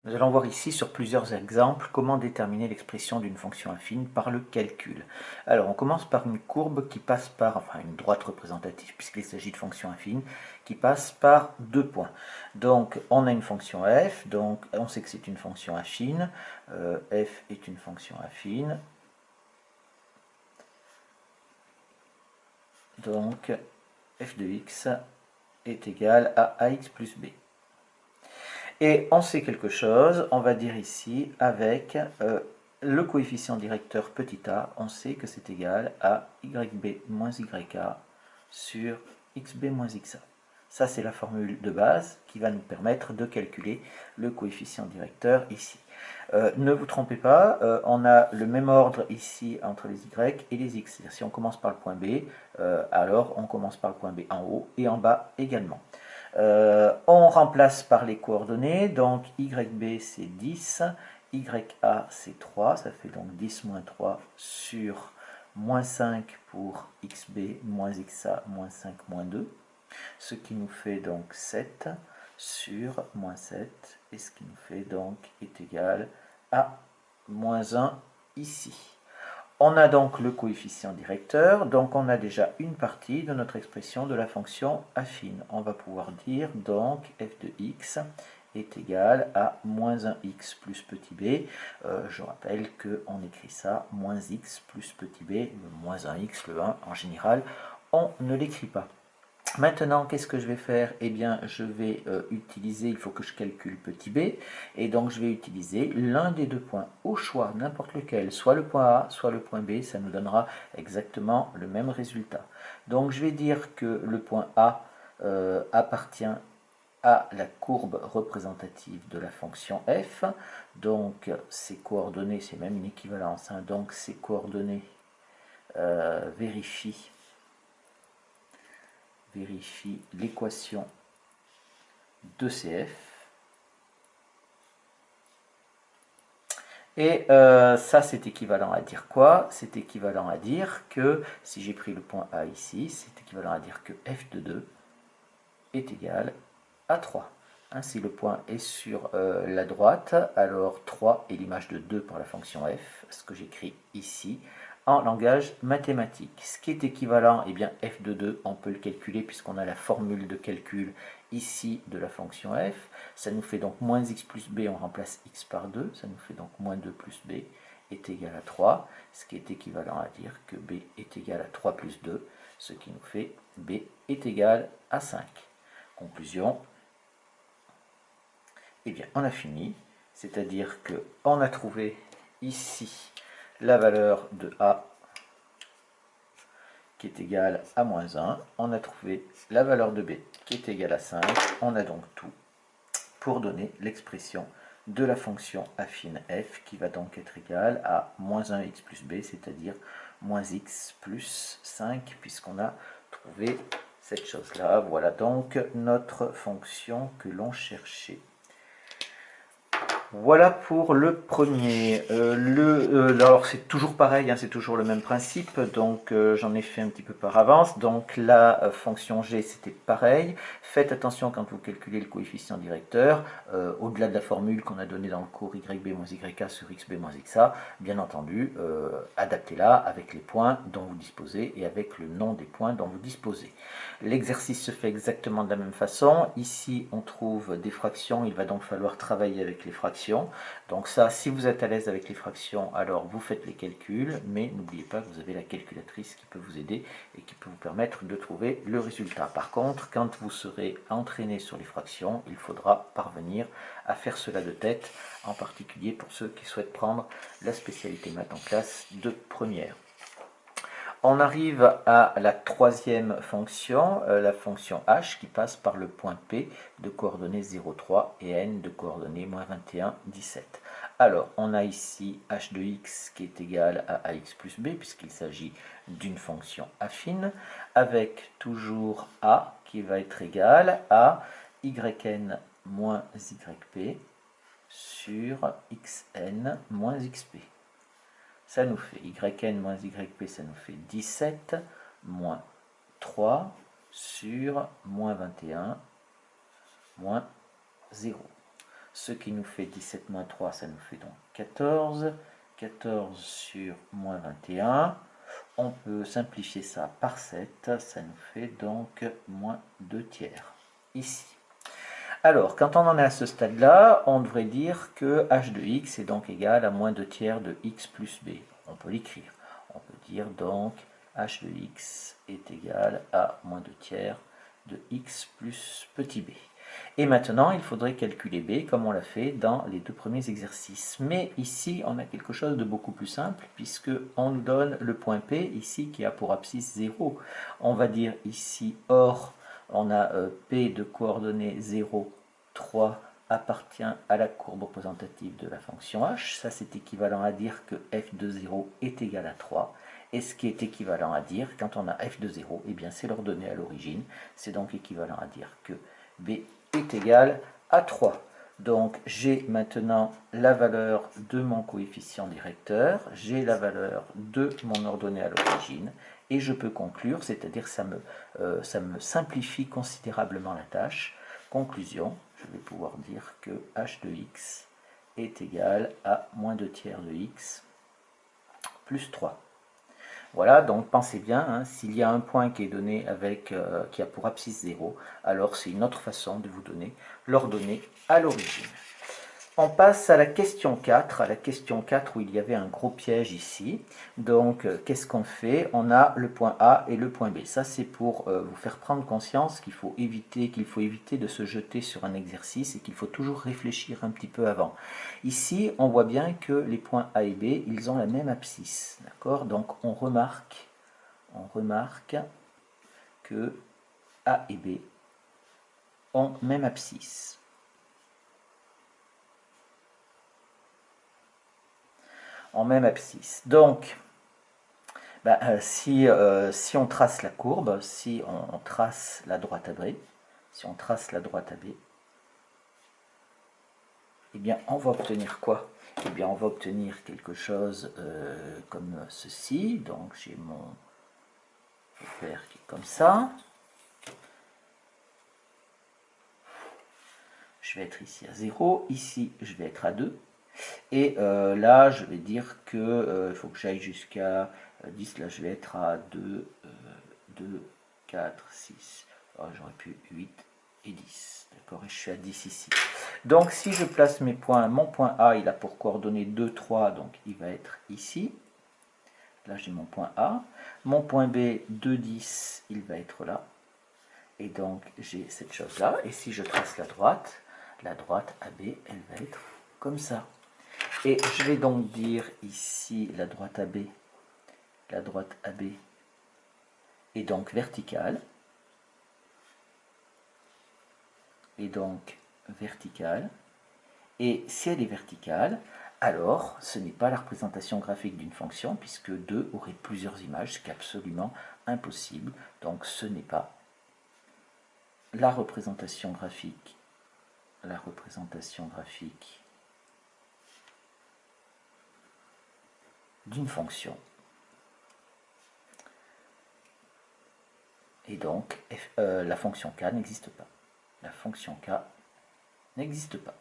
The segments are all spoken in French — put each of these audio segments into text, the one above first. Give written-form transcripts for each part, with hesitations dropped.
Nous allons voir ici sur plusieurs exemples comment déterminer l'expression d'une fonction affine par le calcul. Alors on commence par une courbe qui passe par, enfin une droite représentative puisqu'il s'agit de fonctions affines, qui passe par deux points. Donc on a une fonction f, donc on sait que c'est une fonction affine, f est une fonction affine, donc f de x est égal à ax plus b. Et on sait quelque chose, on va dire ici, avec le coefficient directeur petit a, on sait que c'est égal à yb moins yA sur xb moins xa. Ça, c'est la formule de base qui va nous permettre de calculer le coefficient directeur ici. Ne vous trompez pas, on a le même ordre ici entre les y et les x. C'est-à-dire si on commence par le point B, alors on commence par le point B en haut et en bas également. On remplace par les coordonnées, donc YB c'est 10, YA c'est 3, ça fait donc 10 moins 3 sur moins 5 pour XB moins XA moins 5 moins 2, ce qui nous fait donc 7 sur moins 7, et ce qui nous fait donc est égal à moins 1 ici. On a donc le coefficient directeur, donc on a déjà une partie de notre expression de la fonction affine. On va pouvoir dire donc f de x est égal à moins 1x plus petit b. Je rappelle qu'on écrit ça moins x plus petit b, le moins 1x, le 1 en général, on ne l'écrit pas. Maintenant, qu'est-ce que je vais faire? Eh bien, je vais utiliser, il faut que je calcule petit b, et donc je vais utiliser l'un des deux points au choix, n'importe lequel, soit le point A, soit le point B, ça nous donnera exactement le même résultat. Donc je vais dire que le point A appartient à la courbe représentative de la fonction f, donc ces coordonnées, c'est même une équivalence, hein, donc ces coordonnées vérifie l'équation de CF. Et ça, c'est équivalent à dire quoi? C'est équivalent à dire que, si j'ai pris le point A ici, c'est équivalent à dire que f de 2 est égal à 3. Hein, si le point est sur la droite, alors 3 est l'image de 2 pour la fonction f, ce que j'écris ici, en langage mathématique. Ce qui est équivalent, eh bien f de 2, on peut le calculer puisqu'on a la formule de calcul ici de la fonction f. Ça nous fait donc moins x plus b, on remplace x par 2, ça nous fait donc moins 2 plus b est égal à 3, ce qui est équivalent à dire que b est égal à 3 plus 2, ce qui nous fait b est égal à 5. Conclusion, eh bien on a fini, c'est-à-dire qu'on a trouvé ici la valeur de a qui est égale à moins 1, on a trouvé la valeur de b qui est égale à 5, on a donc tout pour donner l'expression de la fonction affine f qui va donc être égale à moins 1x plus b, c'est-à-dire moins x plus 5, puisqu'on a trouvé cette chose-là. Voilà donc notre fonction que l'on cherchait. Voilà pour le premier. Alors c'est toujours pareil, hein, c'est toujours le même principe, donc j'en ai fait un petit peu par avance. Donc la fonction g c'était pareil. Faites attention quand vous calculez le coefficient directeur, au-delà de la formule qu'on a donnée dans le cours yb moins yk sur xb moins xa, bien entendu, adaptez-la avec les points dont vous disposez et avec le nom des points dont vous disposez. L'exercice se fait exactement de la même façon. Ici on trouve des fractions, il va donc falloir travailler avec les fractions. Donc ça, si vous êtes à l'aise avec les fractions, alors vous faites les calculs, mais n'oubliez pas que vous avez la calculatrice qui peut vous aider et qui peut vous permettre de trouver le résultat. Par contre, quand vous serez entraîné sur les fractions, il faudra parvenir à faire cela de tête, en particulier pour ceux qui souhaitent prendre la spécialité maths en classe de première. On arrive à la troisième fonction, la fonction h, qui passe par le point P de coordonnées 0,3 et n de coordonnées moins 21, 17. Alors, on a ici h de x qui est égal à ax plus b, puisqu'il s'agit d'une fonction affine, avec toujours a qui va être égal à yn moins yp sur xn moins xp. Ça nous fait yn moins yp, ça nous fait 17 moins 3 sur moins 21 moins 0. ce qui nous fait 17 moins 3, ça nous fait donc 14. 14 sur moins 21. On peut simplifier ça par 7, ça nous fait donc moins 2 tiers, ici. Alors, quand on en est à ce stade-là, on devrait dire que h de x est donc égal à moins 2 tiers de x plus b. On peut l'écrire. On peut dire donc h de x est égal à moins 2 tiers de x plus petit b. Et maintenant, il faudrait calculer b comme on l'a fait dans les deux premiers exercices. Mais ici, on a quelque chose de beaucoup plus simple puisque on nous donne le point P ici qui a pour abscisse 0. On va dire ici, or, on a P de coordonnées 0, 3 appartient à la courbe représentative de la fonction h. Ça, c'est équivalent à dire que f de 0 est égal à 3. Et ce qui est équivalent à dire, quand on a f de 0, eh bien c'est l'ordonnée à l'origine. C'est donc équivalent à dire que b est égal à 3. Donc j'ai maintenant la valeur de mon coefficient directeur, j'ai la valeur de mon ordonnée à l'origine, et je peux conclure, c'est-à-dire ça me simplifie considérablement la tâche. Conclusion, je vais pouvoir dire que h de x est égal à moins 2 tiers de x plus 3. Voilà, donc pensez bien, hein, s'il y a un point qui est donné avec, qui a pour abscisse 0, alors c'est une autre façon de vous donner l'ordonnée à l'origine. On passe à la question 4, où il y avait un gros piège ici. Donc, qu'est-ce qu'on fait? On a le point A et le point B. Ça, c'est pour vous faire prendre conscience qu'il faut éviter de se jeter sur un exercice et qu'il faut toujours réfléchir un petit peu avant. Ici, on voit bien que les points A et B, ils ont la même abscisse. D'accord? Donc, on remarque que A et B ont même abscisse. En même abscisse. Donc, si on trace la courbe, si on trace la droite AB, eh bien, on va obtenir quoi? Eh bien, on va obtenir quelque chose comme ceci. Donc, j'ai mon repère qui est comme ça. Je vais être ici à 0. Ici, je vais être à 2. Et là, je vais dire que il faut que j'aille jusqu'à 10. Là, je vais être à 2, 4, 6. Oh, j'aurais pu 8 et 10. D'accord, et je suis à 10 ici. Donc, si je place mes points, mon point A, il a pour coordonnées 2, 3, donc il va être ici. Là, j'ai mon point A. Mon point B, 2, 10, il va être là. Et donc, j'ai cette chose-là. Et si je trace la droite AB, elle va être comme ça. Et je vais donc dire ici la droite AB est donc verticale. Et si elle est verticale, alors ce n'est pas la représentation graphique d'une fonction, puisque 2 aurait plusieurs images, ce qui est absolument impossible. Donc ce n'est pas la représentation graphique d'une fonction. Et donc, la fonction k n'existe pas. La fonction k n'existe pas.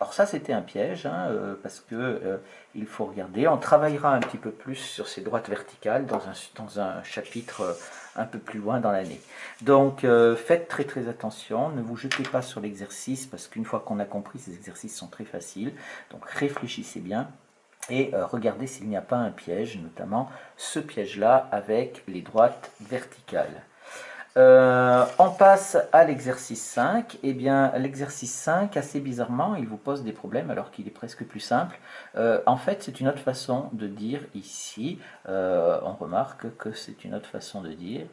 Alors ça, c'était un piège, hein, parce que il faut regarder. On travaillera un petit peu plus sur ces droites verticales dans un chapitre un peu plus loin dans l'année. Donc, faites très très attention. Ne vous jetez pas sur l'exercice, parce qu'une fois qu'on a compris, ces exercices sont très faciles. Donc, réfléchissez bien. Et regardez s'il n'y a pas un piège, notamment ce piège-là avec les droites verticales. On passe à l'exercice 5. Eh bien, l'exercice 5, assez bizarrement, il vous pose des problèmes alors qu'il est presque plus simple. En fait, c'est une autre façon de dire ici. On remarque que c'est une autre façon de dire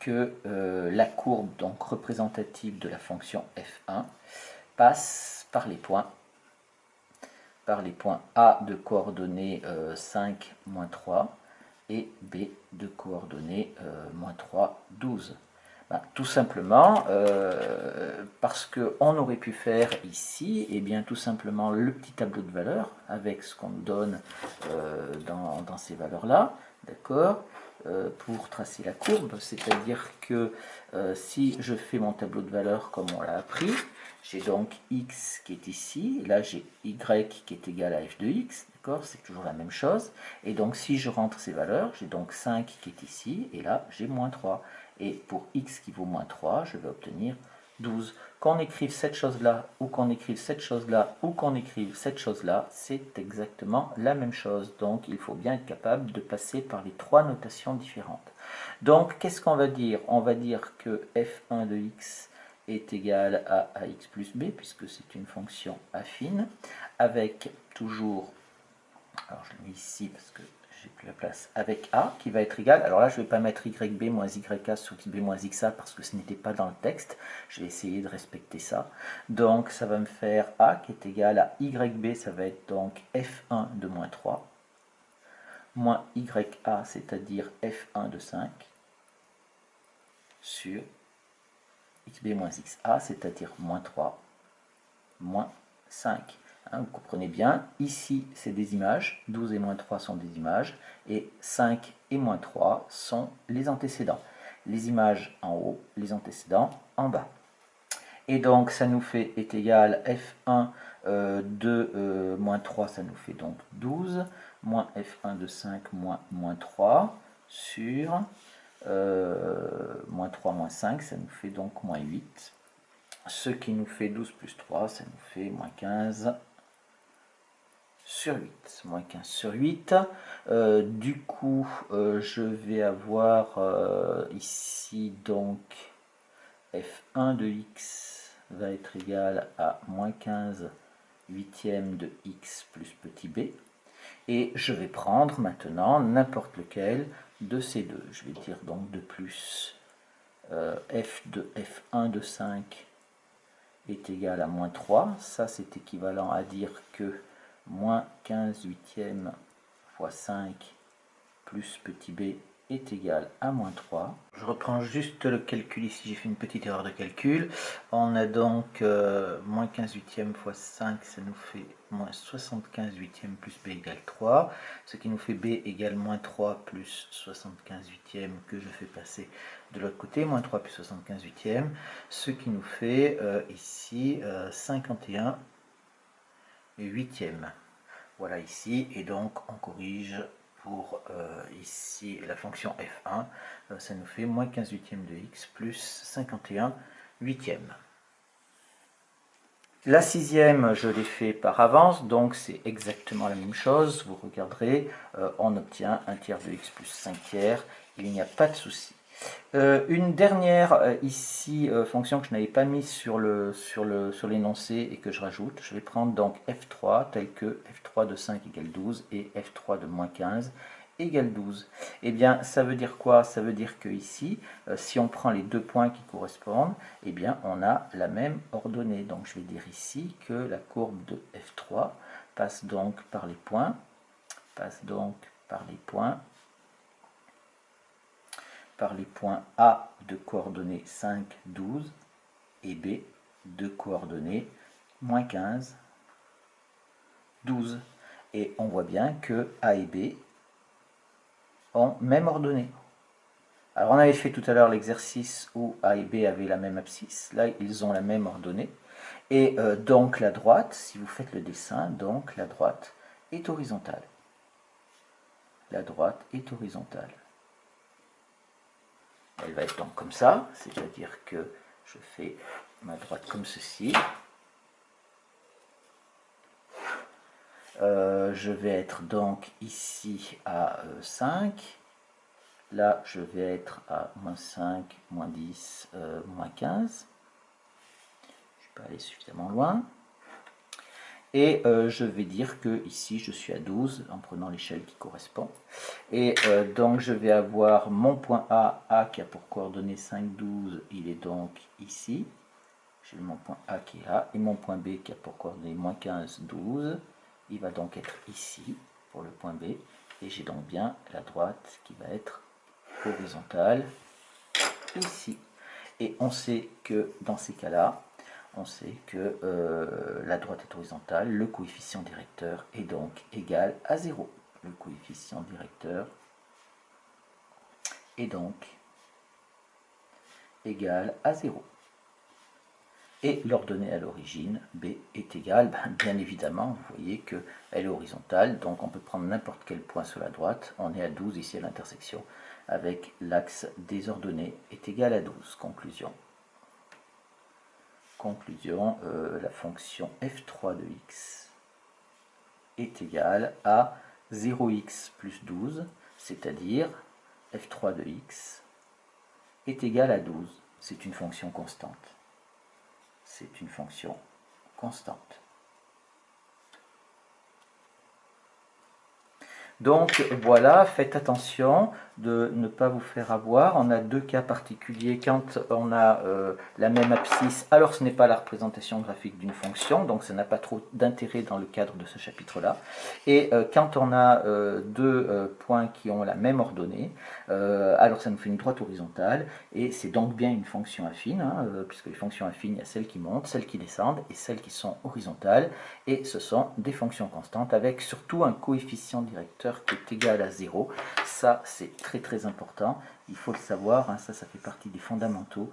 que la courbe donc représentative de la fonction f1 passe par les points A de coordonnées 5, moins 3 et B de coordonnées moins 3, 12. Tout simplement parce qu'on aurait pu faire ici, et bien tout simplement le petit tableau de valeurs avec ce qu'on nous donne dans ces valeurs-là, d'accord, pour tracer la courbe. C'est-à-dire que si je fais mon tableau de valeurs comme on l'a appris, j'ai donc x qui est ici, là j'ai y qui est égal à f de x, d'accord, c'est toujours la même chose. Et donc si je rentre ces valeurs, j'ai donc 5 qui est ici, et là j'ai moins 3. Et pour x qui vaut moins 3, je vais obtenir 12. Qu'on écrive cette chose-là, ou qu'on écrive cette chose-là, ou qu'on écrive cette chose-là, c'est exactement la même chose. Donc il faut bien être capable de passer par les trois notations différentes. Donc qu'est-ce qu'on va dire? On va dire que f1 de x est égal à ax plus b, puisque c'est une fonction affine, avec toujours, alors je le mets ici parce que j'ai plus la place, avec a qui va être égal, alors là je ne vais pas mettre yb moins yk sur b moins xa parce que ce n'était pas dans le texte, je vais essayer de respecter ça. Donc ça va me faire a qui est égal à yb, ça va être donc f1 de moins 3, moins ya, c'est-à-dire f1 de 5, sur xb moins xa, c'est-à-dire moins 3, moins 5. Vous comprenez bien, ici c'est des images, 12 et moins 3 sont des images, et 5 et moins 3 sont les antécédents. Les images en haut, les antécédents en bas. Et donc ça nous fait est égal f1 de moins 3, ça nous fait donc 12, moins f1 de 5 moins 3, sur moins 3 moins 5, ça nous fait donc moins 8. Ce qui nous fait 12 plus 3, ça nous fait moins 15 sur 8. Moins 15 sur 8. Du coup, je vais avoir ici donc f1 de x va être égal à moins 15 huitième de x plus petit b. Et je vais prendre maintenant n'importe lequel de ces deux. Je vais dire donc de plus f de f1 de 5 est égal à moins 3. Ça, c'est équivalent à dire que moins 15 huitièmes fois 5 plus petit b est égal à moins 3. Je reprends juste le calcul ici, j'ai fait une petite erreur de calcul. On a donc moins 15 huitièmes fois 5, ça nous fait moins 75 huitièmes plus b égale 3, ce qui nous fait b égale moins 3 plus 75 huitièmes que je fais passer de l'autre côté, moins 3 plus 75 huitièmes, ce qui nous fait ici 51 huitièmes. Voilà ici, et donc on corrige pour ici la fonction f1, ça nous fait moins 15 huitièmes de x plus 51 huitièmes. La sixième, je l'ai fait par avance, donc c'est exactement la même chose. Vous regarderez, on obtient 1 tiers de x plus 5 tiers, il n'y a pas de souci. Une dernière ici fonction que je n'avais pas mise sur l'énoncé et que je rajoute, je vais prendre donc f3 tel que f3 de 5 égale 12 et f3 de moins 15 égale 12. Eh bien, ça veut dire quoi? Ça veut dire que ici, si on prend les deux points qui correspondent, eh bien, on a la même ordonnée. Donc, je vais dire ici que la courbe de f3 passe donc par les points, A de coordonnées 5, 12 et B de coordonnées moins 15, 12. Et on voit bien que A et B ont même ordonnée. Alors on avait fait tout à l'heure l'exercice où A et B avaient la même abscisse, là ils ont la même ordonnée. Et donc la droite, si vous faites le dessin, donc la droite est horizontale. La droite est horizontale. Elle va être donc comme ça, c'est-à-dire que je fais ma droite comme ceci. Je vais être donc ici à 5. Là, je vais être à moins 5, moins 10, moins 15. Je ne suis pas allé suffisamment loin. Et je vais dire que ici, je suis à 12 en prenant l'échelle qui correspond. Et donc, je vais avoir mon point A qui a pour coordonnées 5, 12, il est donc ici. J'ai mon point A qui est là, et mon point B qui a pour coordonnées moins 15, 12. Il va donc être ici pour le point B. Et j'ai donc bien la droite qui va être horizontale ici. Et on sait que dans ces cas-là, on sait que la droite est horizontale, le coefficient directeur est donc égal à 0. Le coefficient directeur est donc égal à 0. Et l'ordonnée à l'origine, B est égale, bien évidemment, vous voyez qu'elle est horizontale, donc on peut prendre n'importe quel point sur la droite, on est à 12 ici à l'intersection, avec l'axe des ordonnées est égal à 12. Conclusion. Conclusion, la fonction f3 de x est égale à 0x plus 12, c'est-à-dire f3 de x est égal à 12. C'est une fonction constante. C'est une fonction constante. Donc voilà, faites attention de ne pas vous faire avoir. On a deux cas particuliers. Quand on a la même abscisse, alors ce n'est pas la représentation graphique d'une fonction, donc ça n'a pas trop d'intérêt dans le cadre de ce chapitre-là. Et quand on a deux points qui ont la même ordonnée, alors ça nous fait une droite horizontale, et c'est donc bien une fonction affine, hein, puisque les fonctions affines, il y a celles qui montent, celles qui descendent, et celles qui sont horizontales, et ce sont des fonctions constantes, avec surtout un coefficient directeur qui est égal à 0. Ça, c'est très très important. Il faut le savoir, hein, ça fait partie des fondamentaux.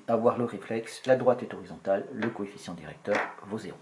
Avoir le réflexe, la droite est horizontale, le coefficient directeur vaut 0.